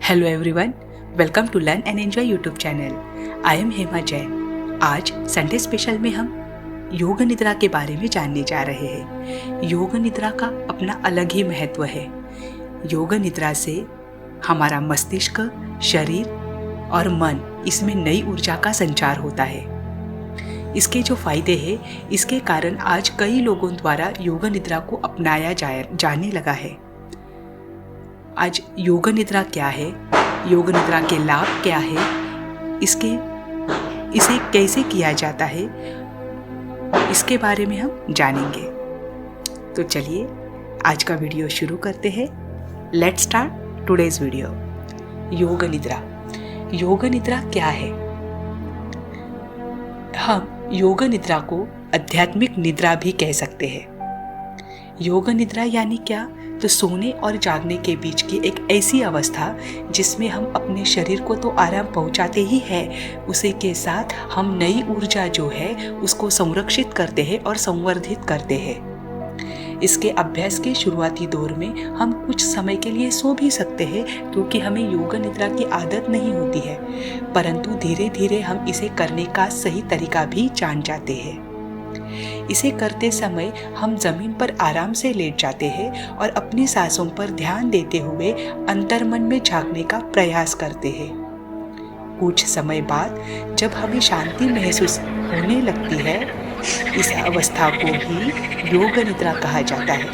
Hello everyone, welcome to learn and enjoy YouTube channel. I am Hema Jain. आज Sunday special में हम योग निद्रा के बारे में जानने जा रहे हैं। योग निद्रा का अपना अलग ही महत्व है। योग निद्रा से हमारा मस्तिष्क, शरीर और मन, इसमें नई ऊर्जा का संचार होता है। इसके जो फायदे हैं, इसके कारण आज कई लोगों द्वारा योग निद्रा को अपनाया जाने लगा है। आज योग निद्रा क्या है, योग निद्रा के लाभ क्या है, इसे कैसे किया जाता है, इसके बारे में हम जानेंगे। तो चलिए आज का वीडियो शुरू करते हैं। Let's start today's video. योग निद्रा। योग निद्रा क्या है? हम योग निद्रा को आध्यात्मिक निद्रा भी कह सकते हैं। योग निद्रा यानी क्या? तो सोने और जागने के बीच की एक ऐसी अवस्था जिसमें हम अपने शरीर को तो आराम पहुंचाते ही हैं, उसी के साथ हम नई ऊर्जा जो है उसको संरक्षित करते हैं और संवर्धित करते हैं। इसके अभ्यास के शुरुआती दौर में हम कुछ समय के लिए सो भी सकते हैं, क्योंकि हमें योग निद्रा की आदत नहीं होती है, परंतु धीरे धीरे हम इसे करने का सही तरीका भी जान जाते हैं। इसे करते समय हम जमीन पर आराम से लेट जाते हैं और अपनी सांसों पर ध्यान देते हुए अंतर्मन में झांकने का प्रयास करते हैं। कुछ समय बाद जब हमें शांति महसूस होने लगती है, इस अवस्था को ही योग निद्रा कहा जाता है।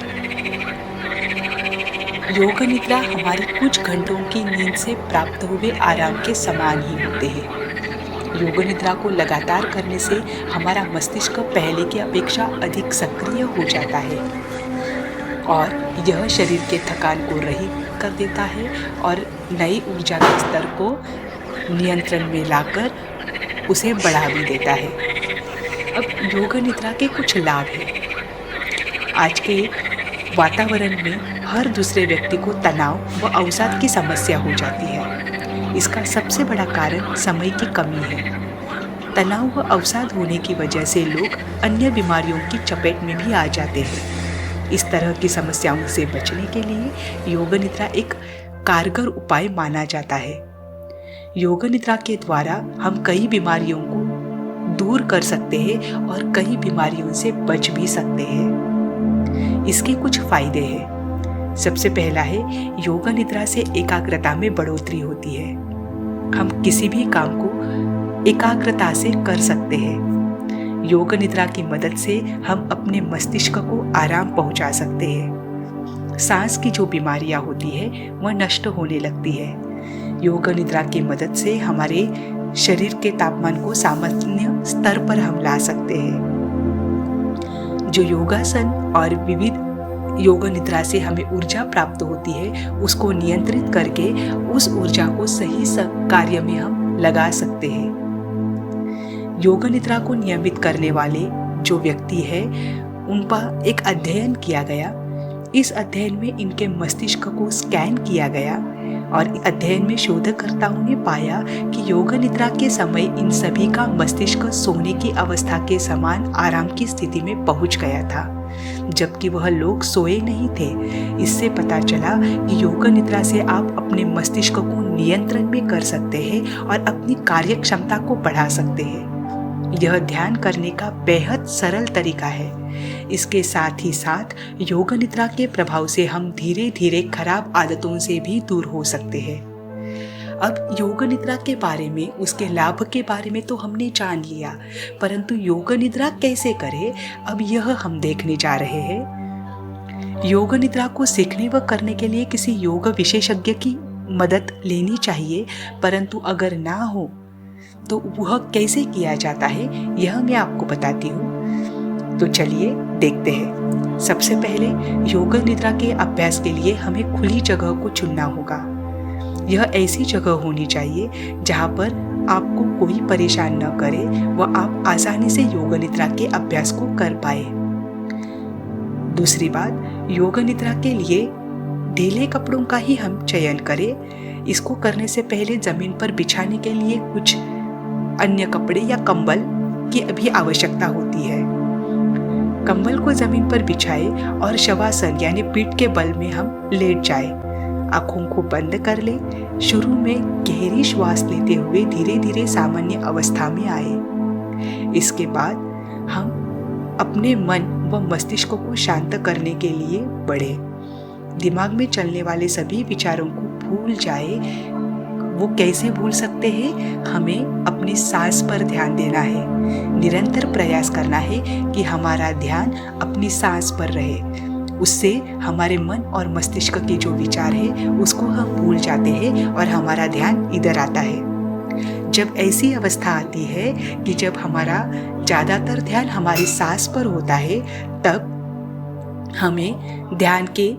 योग निद्रा हमारी कुछ घंटों की नींद से प्राप्त हुए आराम के समान ही होते हैं। योग निद्रा को लगातार करने से हमारा मस्तिष्क पहले की अपेक्षा अधिक सक्रिय हो जाता है और यह शरीर के थकान को रहित कर देता है और नई ऊर्जा के स्तर को नियंत्रण में लाकर उसे बढ़ा भी देता है। अब योग निद्रा के कुछ लाभ हैं। आज के वातावरण में हर दूसरे व्यक्ति को तनाव व अवसाद की समस्या हो जाती है। इसका सबसे बड़ा कारण समय की कमी है। तनाव व अवसाद होने की वजह से लोग अन्य बीमारियों की चपेट में भी आ जाते हैं। इस तरह की समस्याओं से बचने के लिए योग निद्रा एक कारगर उपाय माना जाता है। योग निद्रा के द्वारा हम कई बीमारियों को दूर कर सकते हैं और कई बीमारियों से बच भी सकते हैं। इसके कुछ फायदे हैं। सबसे पहला है, योग निद्रा से एकाग्रता में बढ़ोतरी होती है। हम किसी भी काम को एकाग्रता से कर सकते हैं। योग निद्रा की मदद से हम अपने मस्तिष्क को आराम पहुंचा सकते हैं। सांस की जो बीमारियां होती है वह नष्ट होने लगती है। योग निद्रा की मदद से हमारे शरीर के तापमान को सामान्य स्तर पर हम ला सकते हैं। जो योगासन और विविध योग निद्रा से हमें ऊर्जा प्राप्त होती है, उसको नियंत्रित करके उस ऊर्जा को सही कार्य में हम लगा सकते हैं। योग निद्रा को नियमित करने वाले जो व्यक्ति है, उन पर एक अध्ययन किया गया। इस अध्ययन में इनके मस्तिष्क को स्कैन किया गया और अध्ययन में शोधकर्ताओं ने पाया कि योग निद्रा के समय इन सभी का मस्तिष्क सोने की अवस्था के समान आराम की स्थिति में पहुंच गया था, जबकि वह लोग सोए नहीं थे। इससे पता चला कि योग निद्रा से आप अपने मस्तिष्क को नियंत्रण में कर सकते हैं और अपनी कार्य क्षमता को बढ़ा सकते हैं। यह ध्यान करने का बेहद सरल तरीका है। इसके साथ ही साथ योग निद्रा के प्रभाव से हम धीरे धीरे खराब आदतों से भी दूर हो सकते हैं। अब योग निद्रा के बारे में, उसके लाभ के बारे में तो हमने जान लिया, परंतु योग निद्रा कैसे करें, अब यह हम देखने जा रहे हैं। योग निद्रा को सीखने व करने के लिए किसी योग विशेषज्ञ की मदद लेनी चाहिए, परंतु अगर ना हो तो वह कैसे किया जाता है, यह मैं आपको बताती हूँ। तो चलिए देखते हैं। सबसे पहले योग निद्रा के अभ्यास के लिए हमें खुली जगह को चुनना होगा। यह ऐसी जगह होनी चाहिए जहाँ पर आपको कोई परेशान न करे व आप आसानी से योग निद्रा के अभ्यास को कर पाए। दूसरी बात, योग निद्रा के लिए ढीले कपड़ों का ही हम चयन करें। इसको करने से पहले जमीन पर बिछाने के लिए कुछ अन्य कपड़े या कंबल की भी आवश्यकता होती है। कंबल को जमीन पर बिछाए और शवासन यानी पीठ के बल में हम लेट जाए। आँखों को बंद कर ले। शुरू में गहरी श्वास लेते हुए धीरे धीरे सामान्य अवस्था में आए। इसके बाद हम अपने मन व मस्तिष्क को शांत करने के लिए बढ़े। दिमाग में चलने वाले सभी विचारों को भूल जाए। वो कैसे भूल सकते हैं? हमें अपनी सांस पर ध्यान देना है। निरंतर प्रयास करना है कि हमारा ध्यान अपनी सांस पर रहे। उससे हमारे मन और मस्तिष्क के जो विचार है उसको हम भूल जाते हैं और हमारा ध्यान इधर आता है। जब ऐसी अवस्था आती है कि जब हमारा ज़्यादातर ध्यान हमारी सांस पर होता है, तब हमें ध्यान के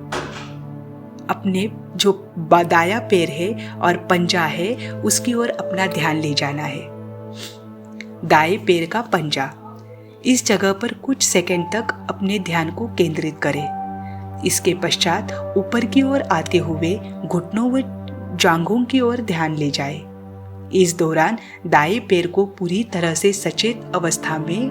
अपने जो दायां पैर है और पंजा है उसकी ओर अपना ध्यान ले जाना है। दाएं पैर का पंजा, इस जगह पर कुछ सेकंड तक अपने ध्यान को केंद्रित करें। इसके पश्चात ऊपर की ओर आते हुए घुटनों व जांघों की ओर ध्यान ले जाए। इस दौरान दाएं पैर को पूरी तरह से सचेत अवस्था में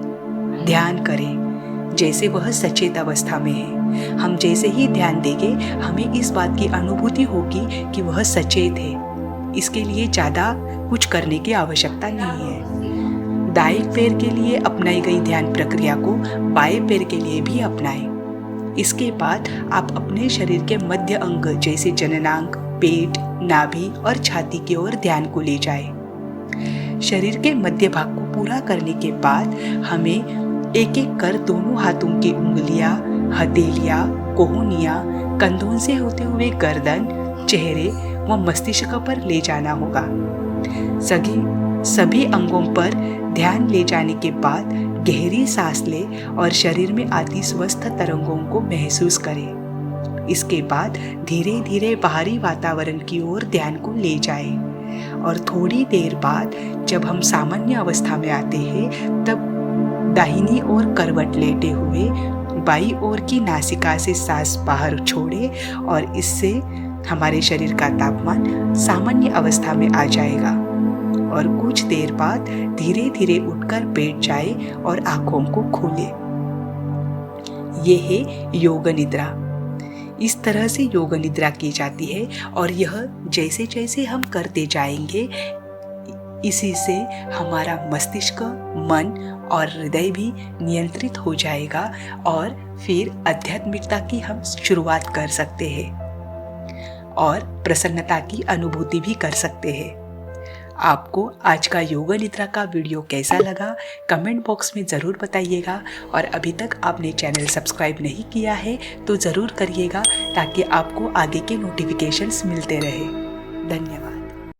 ध्यान करें, जैसे वह सचेत अवस्था में है। हम जैसे ही ध्यान देंगे हमें इस बात की अनुभूति होगी कि वह सचेत है। इसके लिए ज़्यादा कुछ करने की आवश्यकता नहीं है। दाएं पैर के लिए अपनाई गई ध्यान प्रक्रिया को बाएं पैर के लिए भी अपनाएं। इसके बाद आप अपने शरीर के मध्य अंग जैसे जननांग, पेट, नाभि और छाती की ओर ध्यान को ले जाएं। शरीर के मध्य भाग को पूरा करने के बाद हमें एक एक कर दोनों हाथों की उंगलियां, हथेलियां, कोहनियां, कंधों से होते हुए गर्दन, चेहरे व मस्तिष्क पर ले जाना होगा। सभी अंगों पर ध्यान ले जाने के बाद गहरी सांस ले और शरीर में आती स्वस्थ तरंगों को महसूस करें। इसके बाद धीरे धीरे बाहरी वातावरण की ओर ध्यान को ले जाएं और थोड़ी देर बाद जब हम सामान्य अवस्था में आते हैं तब दाहिनी ओर करवट लेटे हुए बाईं ओर की नासिका से सांस बाहर छोड़े और इससे हमारे शरीर का तापमान सामान्य अवस्था में आ जाएगा और कुछ देर बाद धीरे धीरे उठकर बैठ जाए और आंखों को खोले। ये है योग निद्रा। इस तरह से योग निद्रा की जाती है और यह जैसे जैसे हम करते जाएंगे इसी से हमारा मस्तिष्क, मन और हृदय भी नियंत्रित हो जाएगा और फिर आध्यात्मिकता की हम शुरुआत कर सकते हैं और प्रसन्नता की अनुभूति भी कर सकते हैं। आपको आज का योग निद्रा का वीडियो कैसा लगा कमेंट बॉक्स में ज़रूर बताइएगा और अभी तक आपने चैनल सब्सक्राइब नहीं किया है तो ज़रूर करिएगा ताकि आपको आगे के नोटिफिकेशंस मिलते रहे। धन्यवाद।